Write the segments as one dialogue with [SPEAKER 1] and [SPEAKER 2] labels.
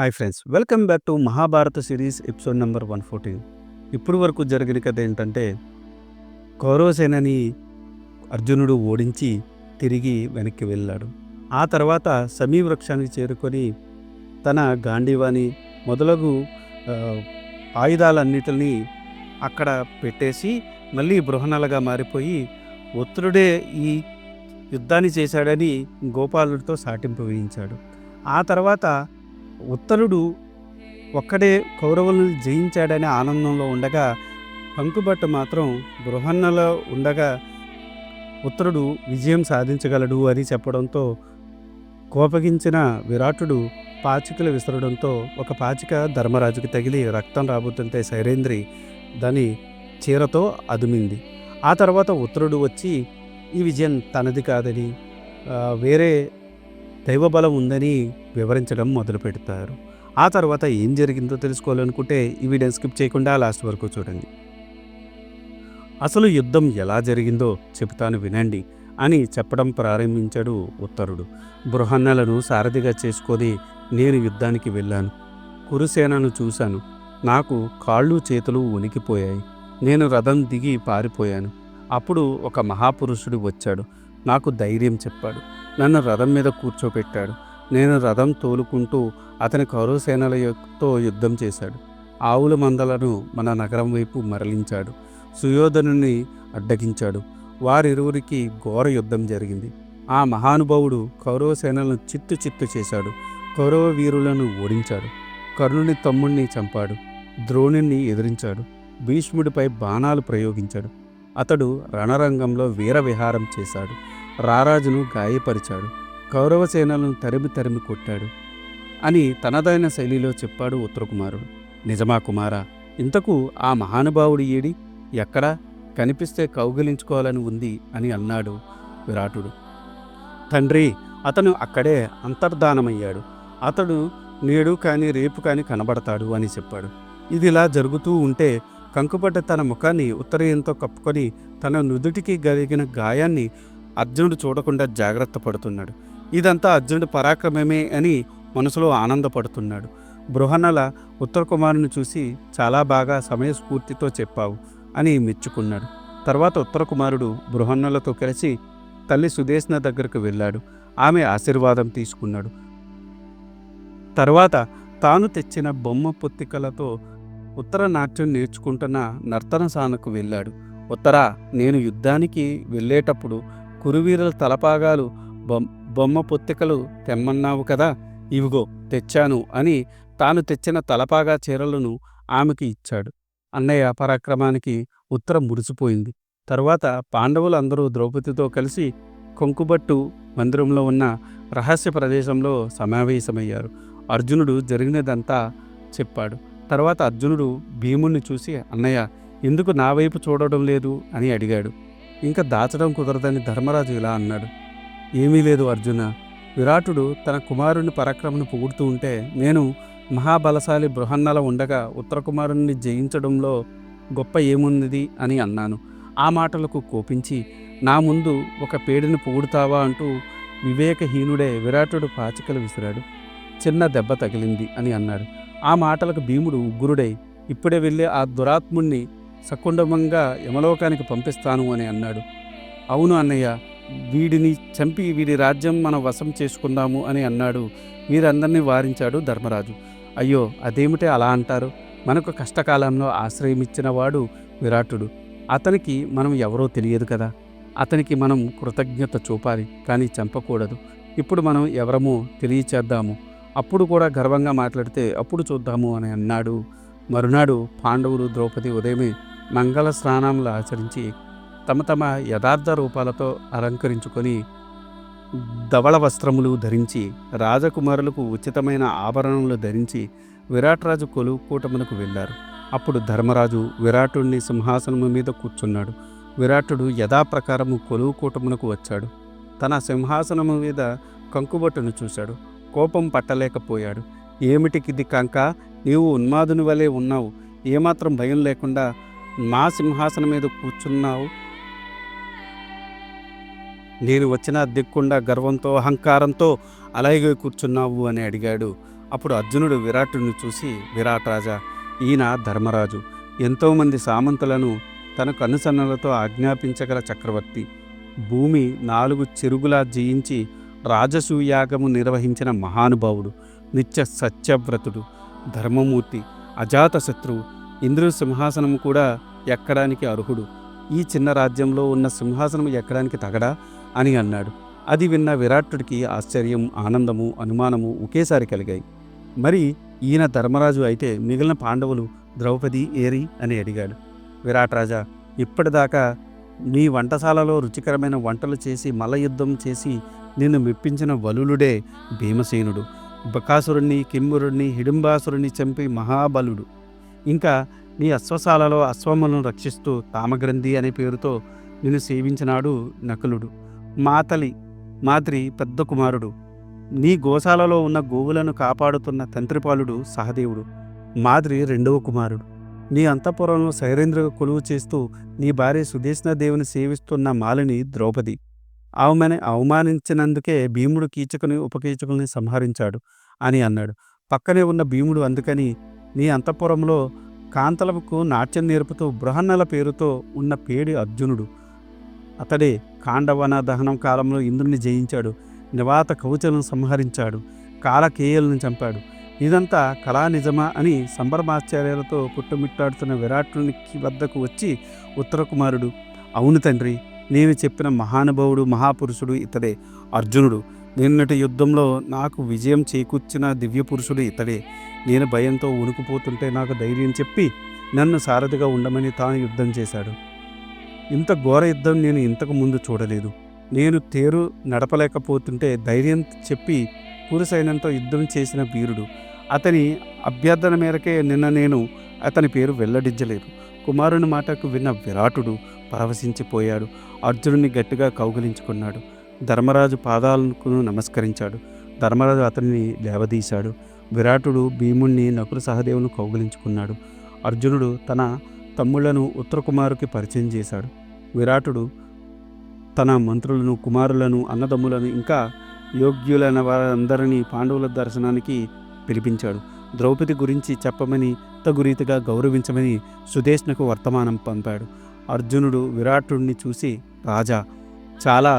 [SPEAKER 1] Hi friends, welcome back to Mahabharata series episode number 114. ఇప్పుడు వరకు జరిగిన కథ ఏంటంటే, కౌరవసేనని అర్జునుడు ఓడించి తిరిగి వెనక్కి వెళ్ళాడు. ఆ తర్వాత సమీ వృక్షానికి చేరుకొని తన గాంధీవాని మొదలగు ఆయుధాలన్నిటిని అక్కడ పెట్టేసి మళ్ళీ బృహన్నలుగా మారిపోయి ఉత్తరుడే ఈ యుద్ధాన్ని చేశాడని గోపాలుడితో సాటింపు వేయించాడు. ఆ తర్వాత ఉత్తరుడు ఒక్కడే కౌరవులను జయించాడనే ఆనందంలో ఉండగా, పంకుబట్ట మాత్రం బృహన్నలో ఉండగా ఉత్తరుడు విజయం సాధించగలడు అని చెప్పడంతో కోపగించిన విరాటుడు పాచికలు విసరడంతో ఒక పాచిక ధర్మరాజుకి తగిలి రక్తం రాబోతుంటే శైరేంద్రి దాని చీరతో అదుమింది. ఆ తర్వాత ఉత్తరుడు వచ్చి ఈ విజయం తనది కాదని, వేరే దైవబలం ఉందని వివరించడం మొదలు పెడతారు. ఆ తర్వాత ఏం జరిగిందో తెలుసుకోవాలనుకుంటే ఈ వీడియో స్కిప్ చేయకుండా లాస్ట్ వరకు చూడండి. అసలు యుద్ధం ఎలా జరిగిందో చెబుతాను వినండి అని చెప్పడం ప్రారంభించాడు ఉత్తరుడు. బృహన్నలను సారథిగా చేసుకొని నేను యుద్ధానికి వెళ్ళాను. కురుసేనను చూశాను. నాకు కాళ్ళు చేతులు వణికిపోయాయి. నేను రథం దిగి పారిపోయాను. అప్పుడు ఒక మహాపురుషుడు వచ్చాడు. నాకు ధైర్యం చెప్పాడు. నన్ను రథం మీద కూర్చోపెట్టాడు. నేను రథం తోలుకుంటూ అతని కౌరవసేనలతో యుద్ధం చేశాడు. ఆవుల మందలను మన నగరం వైపు మరలించాడు. సుయోధనుని అడ్డగించాడు. వారిరువురికి ఘోర యుద్ధం జరిగింది. ఆ మహానుభావుడు కౌరవసేనలను చిత్తు చిత్తు చేశాడు. కౌరవ వీరులను ఓడించాడు. కర్ణుని తమ్ముణ్ణి చంపాడు. ద్రోణుణ్ణి ఎదిరించాడు. భీష్ముడిపై బాణాలు ప్రయోగించాడు. అతడు రణరంగంలో వీరవిహారం చేశాడు. రారాజును గాయపరిచాడు. కౌరవసేనలను తరిమి తరిమి కొట్టాడు అని తనదైన శైలిలో చెప్పాడు ఉత్తరకుమారుడు. నిజమా కుమారా? ఇంతకు ఆ మహానుభావుడు ఏడి? ఎక్కడా? కనిపిస్తే కౌగిలించుకోవాలని ఉంది అని అన్నాడు విరాటుడు. తండ్రి, అతను అక్కడే అంతర్ధానమయ్యాడు. అతడు నేడు కాని రేపు కాని కనబడతాడు అని చెప్పాడు. ఇదిలా జరుగుతూ ఉంటే కంకుపడ్డ తన ముఖాన్ని ఉత్తరీయంతో కప్పుకొని తన నుదుటికి కలిగిన గాయాన్ని అర్జునుడు చూడకుండా జాగ్రత్త పడుతున్నాడు. ఇదంతా అర్జునుడు పరాక్రమమే అని మనసులో ఆనందపడుతున్నాడు. బృహన్నల ఉత్తర కుమారుని చూసి చాలా బాగా సమయస్ఫూర్తితో చెప్పావు అని మెచ్చుకున్నాడు. తర్వాత ఉత్తర కుమారుడు బృహన్నలతో కలిసి తల్లి సుదేష్ణ దగ్గరకు వెళ్ళాడు. ఆమె ఆశీర్వాదం తీసుకున్నాడు. తర్వాత తాను తెచ్చిన బొమ్మ పొత్తికలతో ఉత్తర నాట్యం నేర్చుకుంటున్న నర్తనశాలకు వెళ్ళాడు. ఉత్తరా, నేను యుద్ధానికి వెళ్ళేటప్పుడు కురువీరుల తలపాగాలు బొమ్మ పొత్తికలు తెమ్మన్నావు కదా, ఇవిగో తెచ్చాను అని తాను తెచ్చిన తలపాగా చీరలను ఆమెకి ఇచ్చాడు. అన్నయ్య పరాక్రమానికి ఉత్తర మురిసిపోయింది. తరువాత పాండవులందరూ ద్రౌపదితో కలిసి కొంకుబట్టు మందిరంలో ఉన్న రహస్య ప్రదేశంలో సమావేశమయ్యారు. అర్జునుడు జరిగినదంతా చెప్పాడు. తర్వాత అర్జునుడు భీముణ్ణి చూసి, అన్నయ్య, ఎందుకు నా వైపు చూడడం లేదు అని అడిగాడు. ఇంకా దాచడం కుదరదని ధర్మరాజు ఇలా అన్నాడు. ఏమీ లేదు అర్జున. విరాటుడు తన కుమారుని పరాక్రమను పొగుడుతూ ఉంటే నేను మహాబలశాలి బృహన్నల ఉండగా ఉత్తర కుమారుణ్ణి జయించడంలో గొప్ప ఏమున్నది అని అన్నాను. ఆ మాటలకు కోపించి నా ముందు ఒక పేడిని పొగుడుతావా అంటూ వివేకహీనుడే విరాటుడు పాచికలు విసిరాడు. చిన్న దెబ్బ తగిలింది అని అన్నాడు. ఆ మాటలకు భీముడు ఉగ్రుడై ఇప్పుడే వెళ్ళి ఆ దురాత్ముణ్ణి సకుండమంగా యమలోకానికి పంపిస్తాను అని అన్నాడు. అవును అన్నయ్య, వీడిని చంపి వీడి రాజ్యం మనం వశం చేసుకుందాము అని అన్నాడు. వీరందరినీ వారించాడు ధర్మరాజు. అయ్యో, అదేమిటే అలా అంటారు? మనకు కష్టకాలంలో ఆశ్రయమిచ్చిన వాడు విరాటుడు. అతనికి మనం ఎవరో తెలియదు కదా. అతనికి మనం కృతజ్ఞత చూపాలి, కానీ చంపకూడదు. ఇప్పుడు మనం ఎవరమో తెలియచేద్దాము. అప్పుడు కూడా గర్వంగా మాట్లాడితే అప్పుడు చూద్దాము అని అన్నాడు. మరునాడు పాండవులు ద్రౌపది ఉదయమే మంగళ స్నానములు ఆచరించి తమ తమ యథార్థ రూపాలతో అలంకరించుకొని ధవళ వస్త్రములు ధరించి రాజకుమారులకు ఉచితమైన ఆభరణములు ధరించి విరాట్రాజు కొలువుకూటమునకు వెళ్ళారు. అప్పుడు ధర్మరాజు విరాటుడిని సింహాసనము మీద కూర్చున్నాడు. విరాటుడు యథాప్రకారము కొలువుకూటమునకు వచ్చాడు. తన సింహాసనము మీద కంకుబట్టును చూశాడు. కోపం పట్టలేకపోయాడు. ఏమిటికిది కంక? నీవు ఉన్మాదుని వలె ఉన్నావు. ఏమాత్రం భయం లేకుండా మా సింహాసనం మీద కూర్చున్నావు. నేను వచ్చిన దిక్కుండా గర్వంతో అహంకారంతో అలాగే కూర్చున్నావు అని అడిగాడు. అప్పుడు అర్జునుడు విరాటుడిని చూసి, విరాట్ రాజా, ఈయన ధర్మరాజు, ఎంతోమంది సామంతులను తన కనుసన్నలతో ఆజ్ఞాపించగల చక్రవర్తి, భూమి 4 చెరుగులా జయించి రాజసూయాగము నిర్వహించిన మహానుభావుడు, నిత్య సత్యవ్రతుడు, ధర్మమూర్తి, అజాతశత్రువు, ఇంద్రుడి సింహాసనము కూడా ఎక్కడానికి అర్హుడు. ఈ చిన్న రాజ్యంలో ఉన్న సింహాసనం ఎక్కడానికి తగడా అని అన్నాడు. అది విన్న విరాటుడికి ఆశ్చర్యం, ఆనందము, అనుమానము ఒకేసారి కలిగాయి. మరి ఈయన ధర్మరాజు అయితే మిగిలిన పాండవులు, ద్రౌపది ఏరి అని అడిగాడు. విరాట్ రాజా, ఇప్పటిదాకా నీ వంటశాలలో రుచికరమైన వంటలు చేసి మల్లయుద్ధం చేసి నిన్ను మెప్పించిన వలులుడే భీమసేనుడు, బకాసురుణ్ణి, కింబురుణ్ణి, హిడింబాసురుణ్ణి చంపి మహాబలుడు. ఇంకా నీ అశ్వశాలలో అశ్వములను రక్షిస్తూ తామగ్రంథి అనే పేరుతో నిన్ను సేవించినాడు నకులుడు, మాద్రి పెద్ద కుమారుడు. నీ గోశాలలో ఉన్న గోవులను కాపాడుతున్న తంత్రిపాలుడు సహదేవుడు, మాద్రి 2వ కుమారుడు. నీ అంతఃపురంలో శైరేంద్ర కొలువు చేస్తూ నీ భార్య సుదేష్ణాదేవిని సేవిస్తున్న మాలిని ద్రౌపది. ఆమెను అవమానించినందుకే భీముడు కీచకుని ఉపకీచకుల్ని సంహరించాడు అని అన్నాడు. పక్కనే ఉన్న భీముడు అందుకని నీ అంతఃపురంలో కాంతలకు నాట్యం నేర్పుతూ బృహన్నల పేరుతో ఉన్న పేడి అర్జునుడు. అతడే కాండవన దహనం కాలంలో ఇంద్రుని జయించాడు, నివాత కవచులను సంహరించాడు, కాలకేయులను చంపాడు. ఇదంతా కళా నిజమా అని సంబరమాశ్చర్యాలతో పుట్టుమిట్టాడుతున్న విరాటునికి వద్దకు వచ్చి ఉత్తర కుమారుడు, అవును తండ్రి, నేను చెప్పిన మహానుభావుడు, మహాపురుషుడు ఇతడే, అర్జునుడు. నిన్నటి యుద్ధంలో నాకు విజయం చేకూర్చిన దివ్యపురుషుడు ఇతడే. నేను భయంతో వణుకుపోతుంటే నాకు ధైర్యం చెప్పి నన్ను సారథిగా ఉండమని తాను యుద్ధం చేశాడు. ఇంత ఘోర యుద్ధం నేను ఇంతకు ముందు చూడలేదు. నేను తేరు నడపలేకపోతుంటే ధైర్యం చెప్పి పురుసైనంతో యుద్ధం చేసిన వీరుడు. అతని అభ్యర్థన మేరకే నిన్న నేను అతని పేరు వెల్లడించలేదు. కుమారుని మాటకు విన్న విరాటుడు పరవశించిపోయాడు. అర్జునుడిని గట్టిగా కౌగిలించుకున్నాడు. ధర్మరాజు పాదాలకు నమస్కరించాడు. ధర్మరాజు అతన్ని లేవదీశాడు. విరాటుడు భీముణ్ణి, నకుల సహదేవుని కౌగిలించుకున్నాడు. అర్జునుడు తన తమ్ముళ్లను ఉత్తర కుమారుకి పరిచయం చేశాడు. విరాటుడు తన మంత్రులను, కుమారులను, అన్నదమ్ములను, ఇంకా యోగ్యులైన వారందరినీ పాండవుల దర్శనానికి పిలిపించాడు. ద్రౌపది గురించి చెప్పమని, తగు రీతిగా గౌరవించమని సుదేష్ణకు వర్తమానం పంపాడు. అర్జునుడు విరాటుడిని చూసి, రాజా, చాలా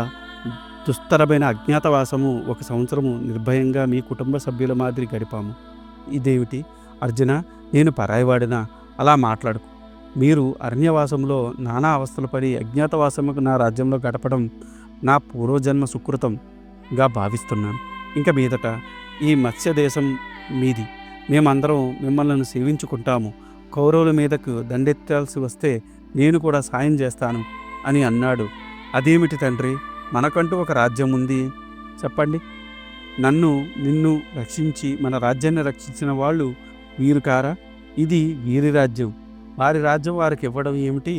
[SPEAKER 1] దుస్తరమైన అజ్ఞాతవాసము 1 సంవత్సరము నిర్భయంగా మీ కుటుంబ సభ్యుల మాదిరి గడిపాము. ఇదేమిటి అర్జున, నేను పరాయివాడినా? అలా మాట్లాడుకు. మీరు అరణ్యవాసంలో నానా అవస్థలు పడి అజ్ఞాతవాసముకు నా రాజ్యంలో గడపడం నా పూర్వజన్మ సుకృతంగా భావిస్తున్నాను. ఇంక మీదట ఈ మత్స్య దేశం మీది. మేమందరం మిమ్మల్ని సేవించుకుంటాము. కౌరవుల మీదకు దండెత్తాల్సి వస్తే నేను కూడా సాయం చేస్తాను అని అన్నాడు. అదేమిటి తండ్రి, మనకంటూ ఒక రాజ్యం ఉంది, చెప్పండి. నిన్ను రక్షించి మన రాజ్యాన్ని రక్షించిన వాళ్ళు వీరు కారా? ఇది వీరి రాజ్యం. వారి రాజ్యం వారికి ఇవ్వడం ఏమిటి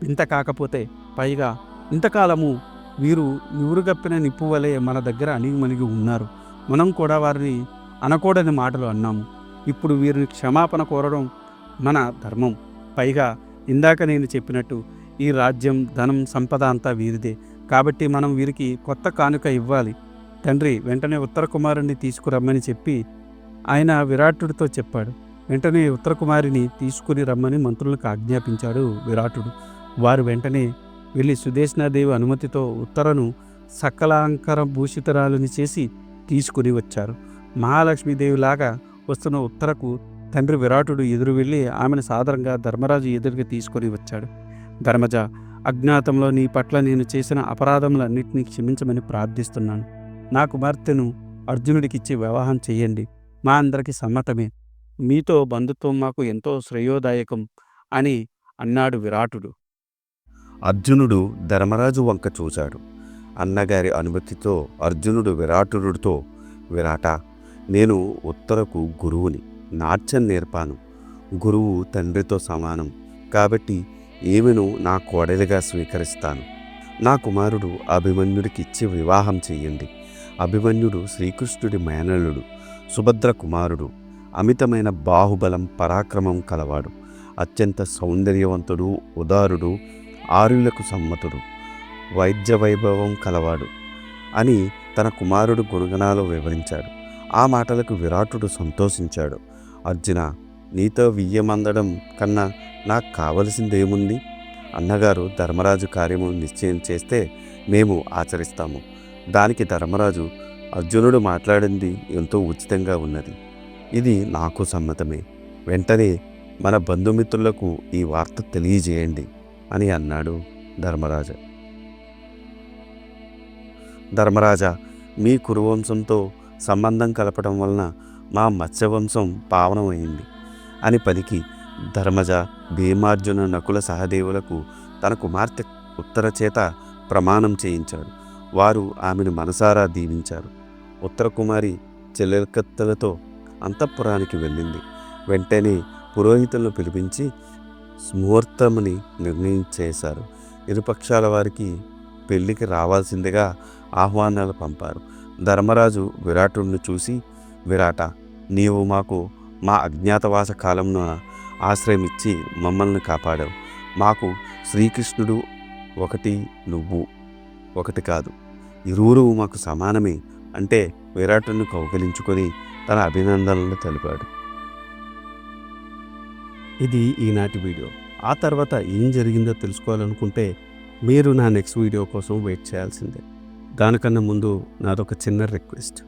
[SPEAKER 1] ఇంత కాకపోతే? పైగా ఇంతకాలము వీరు నివురుగప్పిన నిప్పు వలె మన దగ్గర అణిగిమణిగి ఉన్నారు. మనం కూడా వారిని అనకూడని మాటలు అన్నాము. ఇప్పుడు వీరిని క్షమాపణ కోరడం మన ధర్మం. పైగా ఇందాక నేను చెప్పినట్టు ఈ రాజ్యం, ధనం, సంపద అంతా వీరిదే. కాబట్టి మనం వీరికి కొత్త కానుక ఇవ్వాలి. తండ్రి, వెంటనే ఉత్తర కుమారుణ్ణి తీసుకురమ్మని చెప్పి ఆయన విరాటుడితో చెప్పాడు. వెంటనే ఉత్తర కుమారిని తీసుకుని రమ్మని మంత్రులకు ఆజ్ఞాపించాడు విరాటుడు. వారు వెంటనే వెళ్ళి సుదేష్ణాదేవి అనుమతితో ఉత్తరను సకలాంకర భూషితరాలని చేసి తీసుకుని వచ్చారు. మహాలక్ష్మీదేవిలాగా వస్తున్న ఉత్తరకు తండ్రి విరాటుడు ఎదురు వెళ్ళి ఆమెను సాదరంగా ధర్మరాజు ఎదురుగా తీసుకొని వచ్చాడు. ధర్మజ, అజ్ఞాతంలో నీ పట్ల నేను చేసిన అపరాధములన్నింటినీ క్షమించమని ప్రార్థిస్తున్నాను. నా కుమార్తెను అర్జునుడికిచ్చి వివాహం చెయ్యండి. మా అందరికీ సమ్మతమే. మీతో బంధుత్వం మాకు ఎంతో శ్రేయోదాయకం అని అన్నాడు విరాటుడు.
[SPEAKER 2] అర్జునుడు ధర్మరాజు వంక చూశాడు. అన్నగారి అనుమతితో అర్జునుడు విరాటుడితో, విరాటా, నేను ఉత్తరకు గురువుని, నాట్యం నేర్పాను. గురువు తండ్రితో సమానం కాబట్టి ఈమెను నా కోడలిగా స్వీకరిస్తాను. నా కుమారుడు అభిమన్యుడికిచ్చి వివాహం చెయ్యండి. అభిమన్యుడు శ్రీకృష్ణుడి మేనల్లుడు, సుభద్ర కుమారుడు, అమితమైన బాహుబలం, పరాక్రమం కలవాడు, అత్యంత సౌందర్యవంతుడు, ఉదారుడు, ఆర్యులకు సమ్మతుడు, వైద్య వైభవం కలవాడు అని తన కుమారుడు గుణగణాలు వివరించాడు. ఆ మాటలకు విరాటుడు సంతోషించాడు. అర్జున, నీతో వియ్యమందడం కన్నా నాకు కావలసిందేముంది? అన్నగారు ధర్మరాజు కార్యము నిశ్చయం చేస్తే మేము ఆచరిస్తాము. దానికి ధర్మరాజు, అర్జునుడు మాట్లాడింది ఎంతో ఉచితంగా ఉన్నది. ఇది నాకు సమ్మతమే. వెంటనే మన బంధుమిత్రులకు ఈ వార్త తెలియజేయండి అని అన్నాడు ధర్మరాజు. ధర్మరాజా, మీ కురువంశంతో సంబంధం కలపడం వలన మా మత్స్యవంశం పావనమైంది అని పలికి ధర్మజ భీమార్జున నకుల సహదేవులకు తన కుమార్తె ఉత్తర చేత ప్రమాణం చేయించాడు. వారు ఆమెను మనసారా దీవించారు. ఉత్తర కుమారి చెల్లెల్కత్తెలతో అంతఃపురానికి వెళ్ళింది. వెంటనే పురోహితులను పిలిపించి ముహూర్తముని నిర్ణయించేశారు. ఇరుపక్షాల వారికి పెళ్లికి రావాల్సిందిగా ఆహ్వానాలు పంపారు. ధర్మరాజు విరాటుడిని చూసి, విరాట, నీవు మాకు మా అజ్ఞాతవాస కాలంలో ఆశ్రయమిచ్చి మమ్మల్ని కాపాడావు. మాకు శ్రీకృష్ణుడు ఒకటి, నువ్వు ఒకటి కాదు, ఇరువురు మాకు సమానమే అంటే విరాటుని కౌగిలించుకొని తన అభినందనలు తెలిపాడు.
[SPEAKER 1] ఇది ఈనాటి వీడియో. ఆ తర్వాత ఏం జరిగిందో తెలుసుకోవాలనుకుంటే మీరు నా నెక్స్ట్ వీడియో కోసం వెయిట్ చేయాల్సిందే. దానికన్నా ముందు నాదొక చిన్న రిక్వెస్ట్.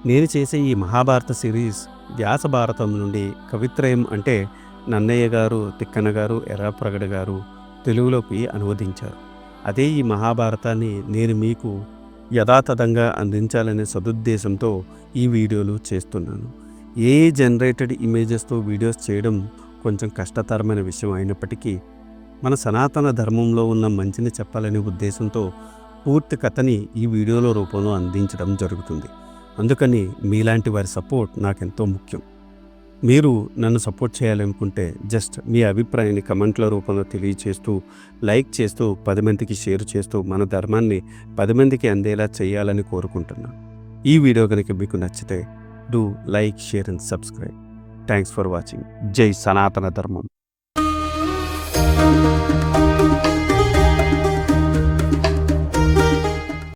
[SPEAKER 1] నేను చేసే ఈ మహాభారత సిరీస్ వ్యాస భారతం నుండి కవిత్రయం అంటే నన్నయ్య గారు, తిక్కన గారు, ఎర్రాప్రగడ గారు తెలుగులోకి అనువదించారు. అదే ఈ మహాభారతాన్ని నేను మీకు యథాతథంగా అందించాలనే సదుద్దేశంతో ఈ వీడియోలు చేస్తున్నాను. ఏ జనరేటెడ్ ఇమేజెస్తో వీడియోస్ చేయడం కొంచెం కష్టతరమైన విషయం అయినప్పటికీ మన సనాతన ధర్మంలో ఉన్న మంచిని చెప్పాలనే ఉద్దేశంతో పూర్తి కథని ఈ వీడియోల రూపంలో అందించడం జరుగుతుంది. అందుకని మీలాంటి వారి సపోర్ట్ నాకెంతో ముఖ్యం. మీరు నన్ను సపోర్ట్ చేయాలనుకుంటే జస్ట్ మీ అభిప్రాయాన్ని కమెంట్ల రూపంలో తెలియచేస్తూ, లైక్ చేస్తూ, 10 మందికి షేర్ చేస్తూ మన ధర్మాన్ని 10 మందికి అందేలా చేయాలని కోరుకుంటున్నాను. ఈ వీడియో కనుక మీకు నచ్చితే do like, share and subscribe. Thanks for watching. జై సనాతన ధర్మం.